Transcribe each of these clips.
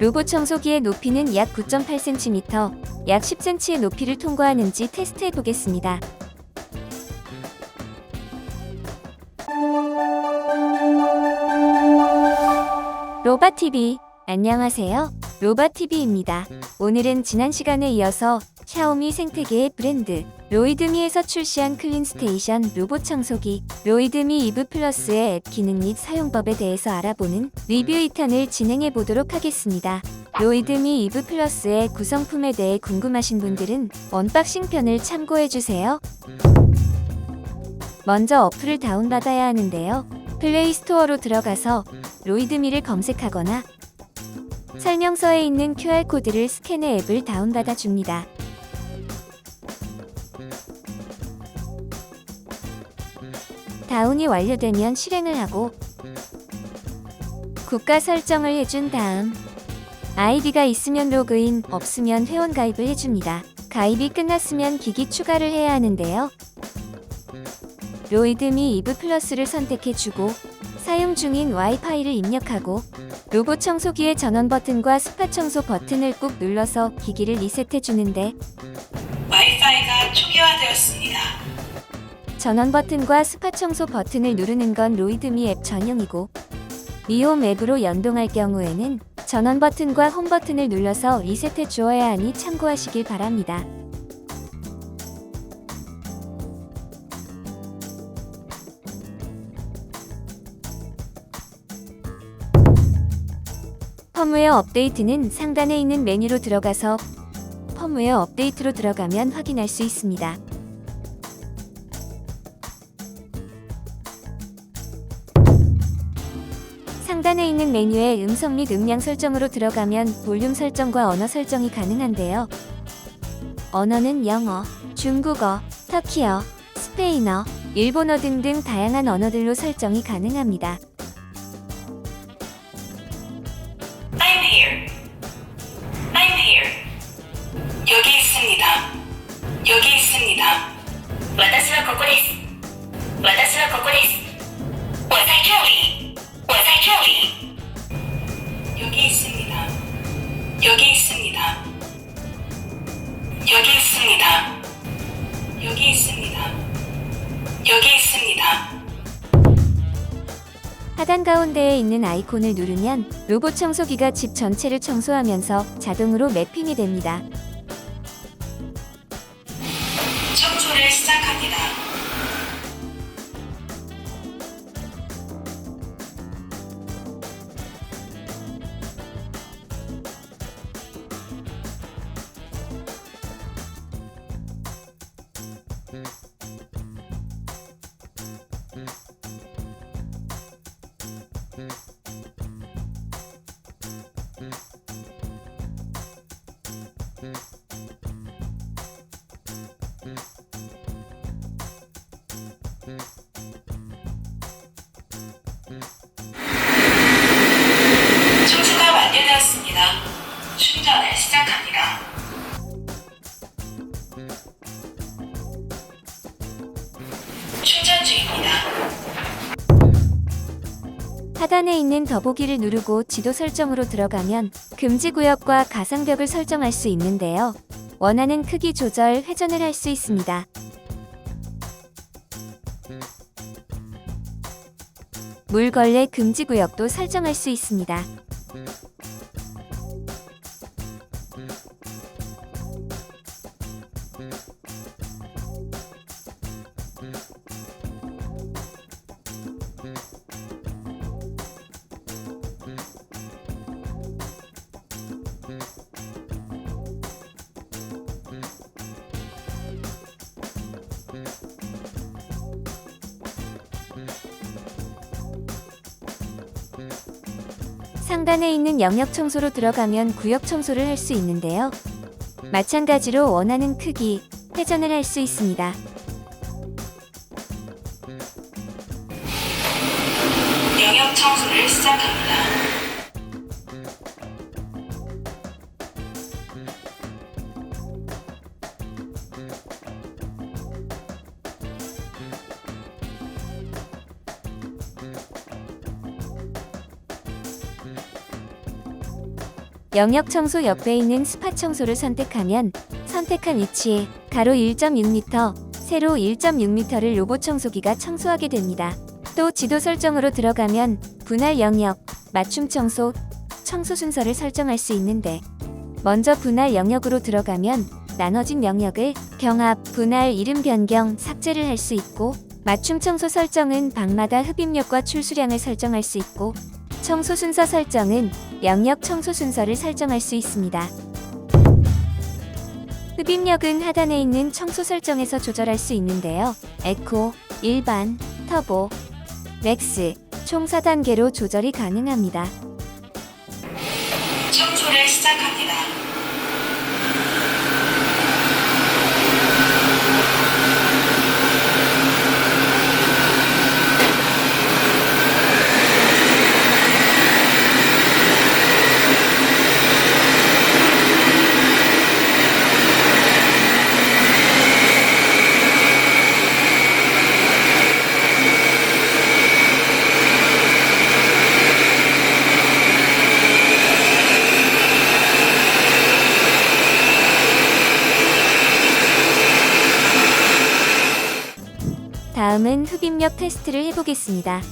로봇 청소기의 높이는 약 9.8cm, 약 10cm의 높이를 통과하는지 테스트해 보겠습니다. 로바TV, 안녕하세요. 로바TV입니다. 오늘은 지난 시간에 이어서 샤오미 생태계의 브랜드 로이드미에서 출시한 클린스테이션 로봇 청소기 로이드미 이브 플러스의 앱 기능 및 사용법에 대해서 알아보는 리뷰 2편을 진행해 보도록 하겠습니다. 로이드미 이브 플러스의 구성품에 대해 궁금하신 분들은 언박싱 편을 참고해 주세요. 먼저 어플을 다운받아야 하는데요. 플레이 스토어로 들어가서 로이드미를 검색하거나 설명서에 있는 QR코드를 스캔해 앱을 다운받아 줍니다. 다운이 완료되면 실행을 하고 국가 설정을 해준 다음 아이디가 있으면 로그인, 없으면 회원 가입을 해줍니다. 가입이 끝났으면 기기 추가를 해야 하는데요. 로이드미 이브 플러스를 선택해주고 사용 중인 와이파이를 입력하고 로봇 청소기의 전원 버튼과 스팟 청소 버튼을 꾹 눌러서 기기를 리셋해주는데 와이파이가 초기화되었습니다. 전원 버튼과 스팟 청소 버튼을 누르는 건 로이드미 앱 전용이고 미홈 앱으로 연동할 경우에는 전원 버튼과 홈 버튼을 눌러서 리셋해 주어야 하니 참고하시길 바랍니다. 펌웨어 업데이트는 상단에 있는 메뉴로 들어가서 펌웨어 업데이트로 들어가면 확인할 수 있습니다. 상단에 있는 메뉴에 음성 및 음량 설정으로 들어가면 볼륨 설정과 언어 설정이 가능한데요. 언어는 영어, 중국어, 터키어, 스페인어, 일본어 등등 다양한 언어들로 설정이 가능합니다. I'm here. I'm here. 여기 있습니다. 여기 있습니다. 私はここです。私はここです。我在这里。我在这里。여기 있습니다. 여기 있습니다. 여기 있습니다. 여기 있습니다. 여기 있습니다. 하단 가운데에 있는 아이콘을 누르면 로봇 청소기가 집 전체를 청소하면서 자동으로 매핑이 됩니다. 청소를 시작합니다. 청소가 완료되었습니다. 충전을 시작합니다. 충전 중입니다. 하단에 있는 더보기를 누르고 지도 설정으로 들어가면 금지 구역과 가상벽을 설정할 수 있는데요. 원하는 크기 조절, 회전을 할 수 있습니다. 물걸레 금지 구역도 설정할 수 있습니다. 상단에 있는 영역 청소로 들어가면 구역 청소를 할 수 있는데요. 마찬가지로 원하는 크기, 회전을 할 수 있습니다. 영역 청소를 시작합니다. 영역 청소 옆에 있는 스팟 청소를 선택하면 선택한 위치에 가로 1.6m, 세로 1.6m를 로봇 청소기가 청소하게 됩니다. 또 지도 설정으로 들어가면 분할 영역, 맞춤 청소, 청소 순서를 설정할 수 있는데 먼저 분할 영역으로 들어가면 나눠진 영역을 병합, 분할, 이름 변경, 삭제를 할 수 있고 맞춤 청소 설정은 방마다 흡입력과 출수량을 설정할 수 있고 청소 순서 설정은 영역 청소 순서를 설정할 수 있습니다. 흡입력은 하단에 있는 청소 설정에서 조절할 수 있는데요. 에코, 일반, 터보, 맥스, 총 4단계로 조절이 가능합니다. 청소를 시작합니다. 다음은 흡입력 테스트를 해보겠습니다.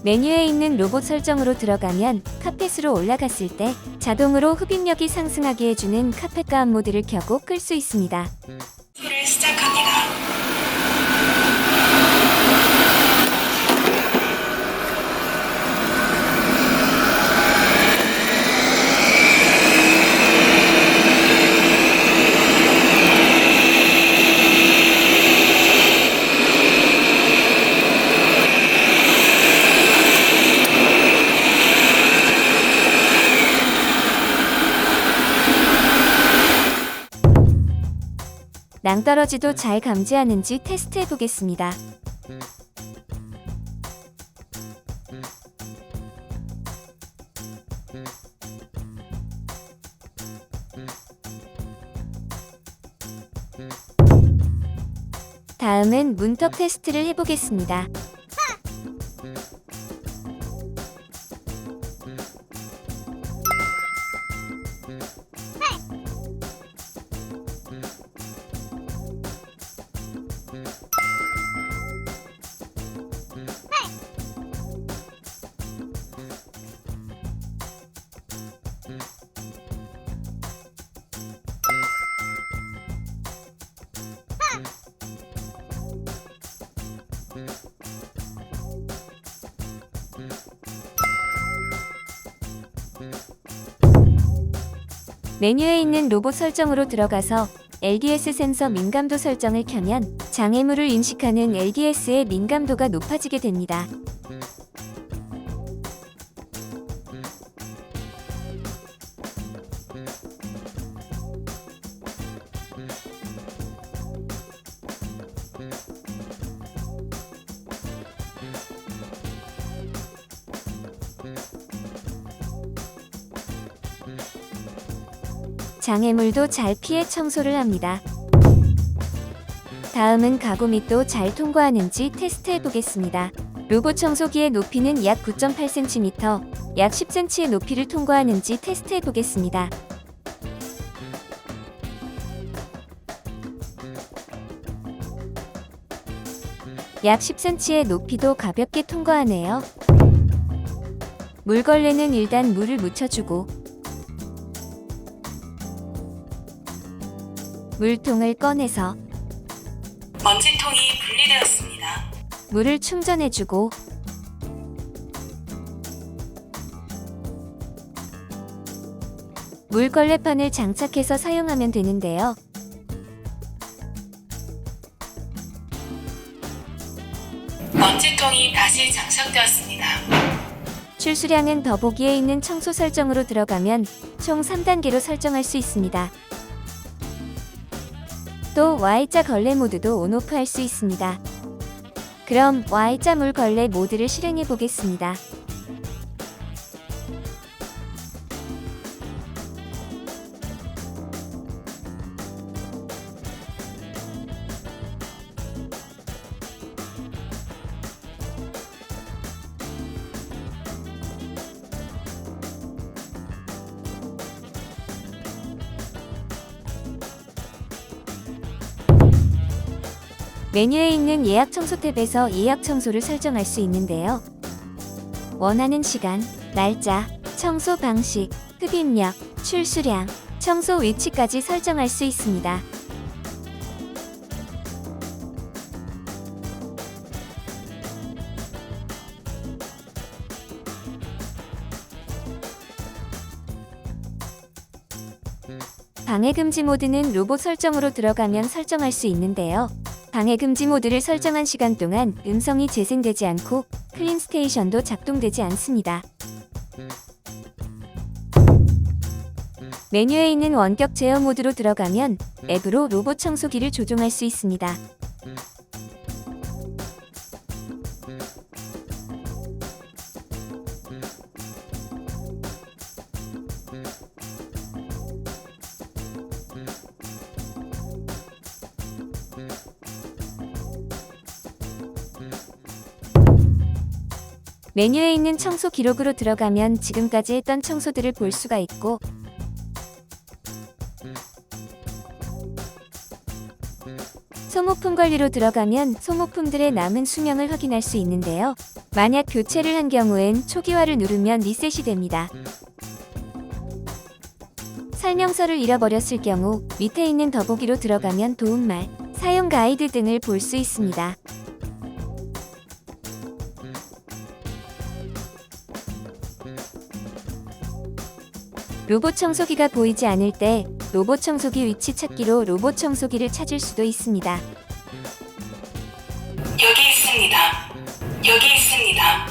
메뉴에 있는 로봇 설정으로 들어가면 카펫으로 올라갔을 때 자동으로 흡입력이 상승하게 해주는 카펫 가압 모드를 켜고 끌 수 있습니다. 청소를 시작합니다. 낭떠러지도 잘 감지하는지 테스트해 보겠습니다. 다음은 문턱 테스트를 해보겠습니다. 메뉴에 있는 로봇 설정으로 들어가서 LDS 센서 민감도 설정을 켜면 장애물을 인식하는 LDS의 민감도가 높아지게 됩니다. 장애물도 잘 피해 청소를 합니다. 다음은 가구 밑도 잘 통과하는지 테스트해 보겠습니다. 로봇 청소기의 높이는 약 9.8cm, 약 10cm의 높이를 통과하는지 테스트해 보겠습니다. 약 10cm의 높이도 가볍게 통과하네요. 물걸레는 일단 물을 묻혀주고 물통을 꺼내서 먼지통이 분리되었습니다. 물을 충전해주고 물걸레판을 장착해서 사용하면 되는데요. 먼지통이 다시 장착되었습니다. 출수량은 더보기에 있는 청소 설정으로 들어가면 총 3단계로 설정할 수 있습니다. 또 Y자 걸레 모드도 온오프 할 수 있습니다. 그럼 Y자 물 걸레 모드를 실행해 보겠습니다. 메뉴에 있는 예약 청소 탭에서 예약 청소를 설정할 수 있는데요. 원하는 시간, 날짜, 청소 방식, 흡입력, 출수량, 청소 위치까지 설정할 수 있습니다. 방해금지 모드는 로봇 설정으로 들어가면 설정할 수 있는데요. 방해금지 모드를 설정한 시간 동안 음성이 재생되지 않고 클린 스테이션도 작동되지 않습니다. 메뉴에 있는 원격 제어 모드로 들어가면 앱으로 로봇 청소기를 조종할 수 있습니다. 메뉴에 있는 청소 기록으로 들어가면 지금까지 했던 청소들을 볼 수가 있고 소모품 관리로 들어가면 소모품들의 남은 수명을 확인할 수 있는데요. 만약 교체를 한 경우엔 초기화를 누르면 리셋이 됩니다. 설명서를 잃어버렸을 경우 밑에 있는 더보기로 들어가면 도움말, 사용 가이드 등을 볼 수 있습니다. 로봇 청소기가 보이지 않을 때 로봇 청소기 위치 찾기로 로봇 청소기를 찾을 수도 있습니다. 여기 있습니다. 여기 있습니다.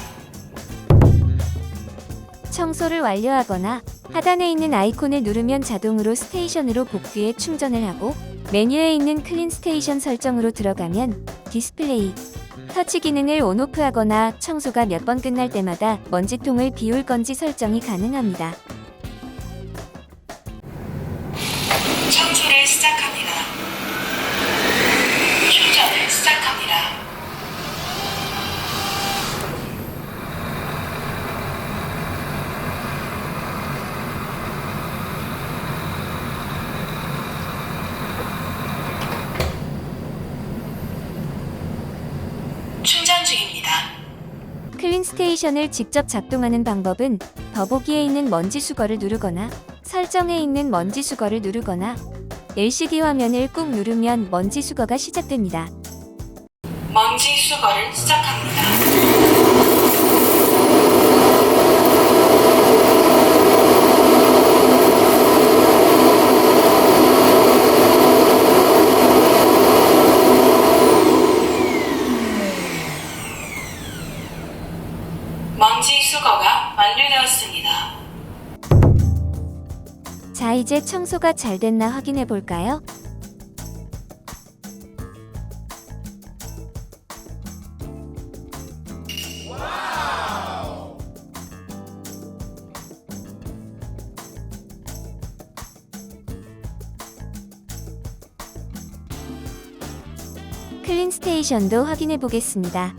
청소를 완료하거나 하단에 있는 아이콘을 누르면 자동으로 스테이션으로 복귀해 충전을 하고 메뉴에 있는 클린 스테이션 설정으로 들어가면 디스플레이, 터치 기능을 온오프하거나 청소가 몇 번 끝날 때마다 먼지통을 비울 건지 설정이 가능합니다. 청소를 시작합니다. 충전을 시작합니다. 충전 중입니다. 클린 스테이션을 직접 작동하는 방법은 더보기에 있는 먼지 수거를 누르거나 설정에 있는 먼지 수거를 누르거나 LCD 화면을 꾹 누르면 먼지 수거가 시작됩니다. 먼지 수거를 시작합니다. 먼지 수거가 완료되었습니다. 자, 이제 청소가 잘 됐나 확인해 볼까요? 클린 스테이션도 확인해 보겠습니다.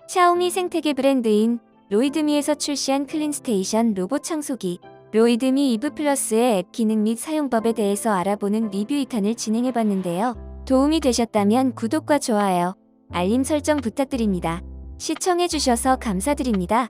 샤오미 생태계 브랜드인 로이드미에서 출시한 클린 스테이션 로봇 청소기 로이드미 이브 플러스의 앱 기능 및 사용법에 대해서 알아보는 리뷰 2탄을 진행해봤는데요. 도움이 되셨다면 구독과 좋아요, 알림 설정 부탁드립니다. 시청해주셔서 감사드립니다.